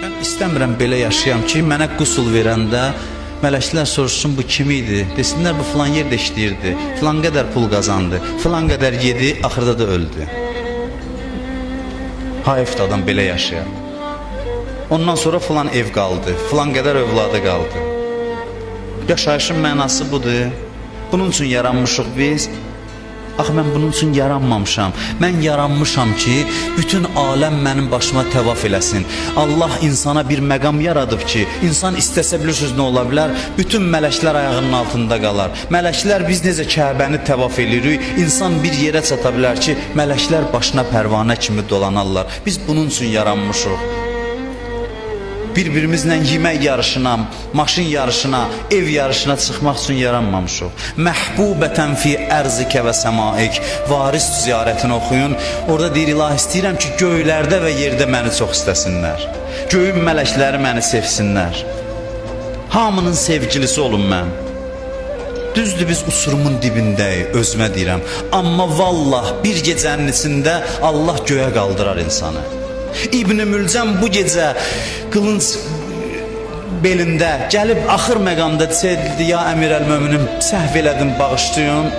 Mən istəmirəm belə yaşayam ki, mənə qusul verəndə mələklər soruşsun bu kim idi? Desinlər bu filan yerdə işləyirdi, filan qədər pul qazandı, filan qədər yedi, axırda da öldü. Hayıfdır adam belə yaşayar. Ondan sonra filan ev qaldı, filan qədər övladı qaldı. Yaşayışın mənası budur. Bunun üçün yaranmışıq biz. Axı mən bunun üçün yaranmamışam. Mən yaranmışam ki, bütün aləm mənim başıma təvaf eləsin. Allah insana bir məqam yaradıb ki, insan istəsə bilirsiniz nə ola bilər? Bütün mələklər ayağının altında qalar. Mələklər biz necə Kəbəni təvaf eləyirik, insan bir yerə çata bilər ki, mələklər başına pərvanə kimi dolanarlar. Biz bunun üçün yaranmışıq. Bir-birimizlə yemək yarışına, maşın yarışına, ev yarışına çıxmaq üçün yaranmamışıq. Məhbubətən fi ərzikə və səmaik. Varis ziyarətini oxuyun. Orada deyir, ilah istəyirəm ki, göylərdə və yerdə məni çox istəsinlər. Göyün mələkləri məni sevsinlər. Hamının sevgilisi olun mən. Düzdür, biz uçurumun dibindəyik, özümə deyirəm. Amma vallah bir gecənin içində Allah göyə qaldırar insanı. İbn-i Mülcəm bu gecə qılınc belində gəlib axır məqamda deyildi, ya əmirəl-möminin səhv elədim, bağışlayın.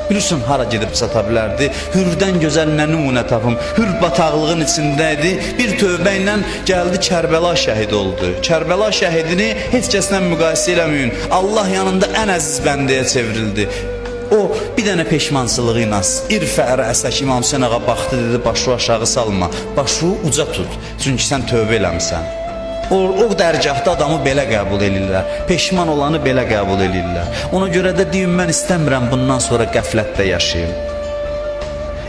Bilirsin, hara gedib çata bilərdi? Hürdən gözəl nə nümunə tapım, hür bataqlığın içindəydi, bir tövbə ilə gəldi Kərbəla şəhid oldu. Kərbəla şəhidini heç kəslə müqayisə eləməyin, Allah yanında ən əziz bəndəyə çevrildi. O bir dənə peşmansılığı ilə irfə rəsək İmam Hüseyin ağa baxdı, dedi, başı aşağı salma, başı uca tut, çünki sən tövbə eləmişsən. O dərgahda adamı belə qəbul edirlər, peşman olanı belə qəbul edirlər. Ona görə də deyim, mən istəmirəm bundan sonra qəflətdə yaşayayım.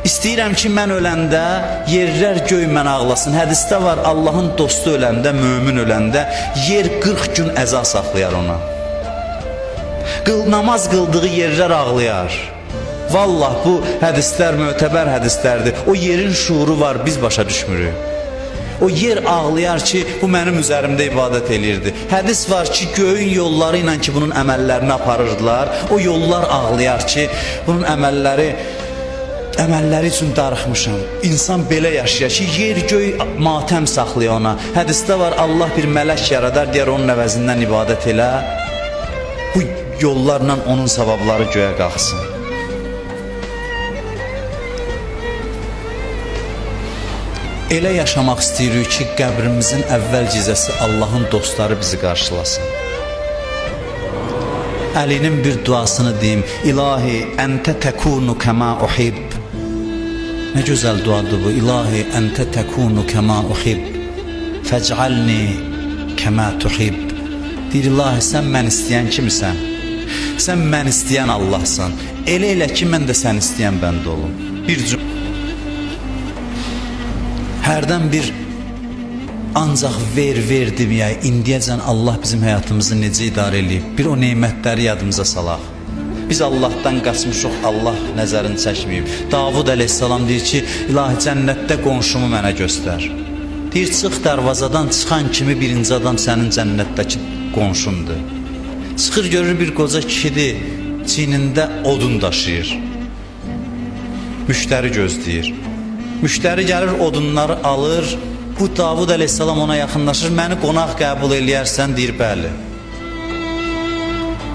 İstəyirəm ki, mən öləndə yerlər göy mən ağlasın. Hədisdə var, Allahın dostu öləndə, mömin öləndə yer 40 gün əza saxlayar ona. Namaz qıldığı yerlər ağlayar. Vallah bu hədislər mötəbər hədislərdir. O yerin şuuru var, biz başa düşmürük. O yer ağlayar ki, bu mənim üzərimdə ibadət eləyirdi. Hədis var ki, göyün yolları ilə ki, bunun əməllərini aparırdılar. O yollar ağlayar ki, bunun əməlləri üçün darıxmışam. İnsan belə yaşayır ki, yer göy matəm saxlayır ona. Hədisdə var, Allah bir mələk yaradar, deyər onun əvəzindən ibadət elə. Bu yollarla onun savabları göyə qalxsın. Elə yaşamaq istəyirik ki, qəbrimizin əvvəl gizəsi Allahın dostları bizi qarşılasın. Əlinin bir duasını deyim, İlahi, əntə təkunu kəmə uhib. Nə gözəl duadır bu, İlahi, əntə təkunu kəmə uhib, fəc'alni kəmə tuhib. Deyir, İlahi, sən mən istəyən kimisən? Sən mən istəyən Allahsan. Elə ki, mən də sən istəyən bəndə olum. Hərdən bir ancaq ver deməyək, indiyəcən Allah bizim həyatımızı necə idarə eləyib, bir o neymətləri yadımıza salaq. Biz Allahdan qaçmışıq, Allah nəzərini çəkməyib. Davud əleyhissalam deyir ki, İlahi, cənnətdə qonşumu mənə göstər. Deyir, çıx darvazadan çıxan kimi birinci adam sənin cənnətdəki qonşundur. Çıxır, görür bir qoca kişidir, çiynində odun daşıyır. Müştəri gözləyir. Müştəri gəlir, odunları alır. Bu Davud əleyhissalam ona yaxınlaşır, məni qonaq qəbul eləyərsən, deyir, bəli.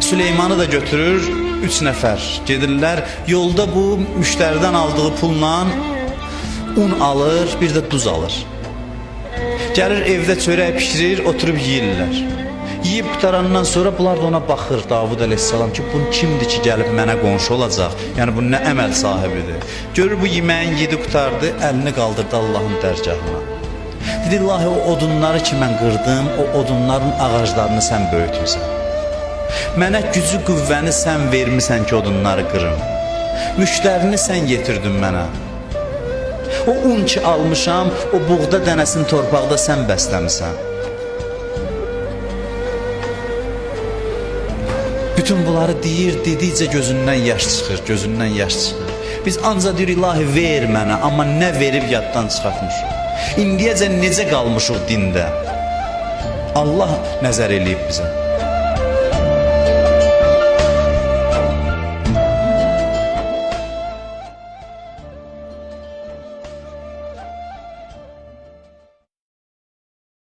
Süleymanı da götürür, 3 nəfər gedirlər. Yolda bu müştəridən aldığı pulla un alır, bir də duz alır. Gəlir, evdə çörək pişirir, oturub yeyirlər. Yiyib qutarandan sonra bunlar da ona baxır, Davud əleyhissalam ki, bu kimdir ki, gəlib mənə qonşu olacaq? Yəni, bu nə əməl sahibidir? Görür, bu yeməyin yedi qutardı, əlini qaldırdı Allahın dərgahına. Dedi, İlahi, o odunları ki, mən qırdım, o odunların ağaclarını sən böyütmüsən. Mənə gücü, qüvvəni sən vermisən ki, odunları qırım. Müştərini sən getirdin mənə. O un ki, almışam, o buğda dənəsini torpaqda sən bəsləmisən. Bütün bunları deyir, dedikcə gözündən yaş çıxır. Biz ancaq deyir, İlahi, ver mənə, amma nə verib yaddan çıxartmışıq. İndiyəcə necə qalmışıq dində? Allah nəzər eləyib bizə.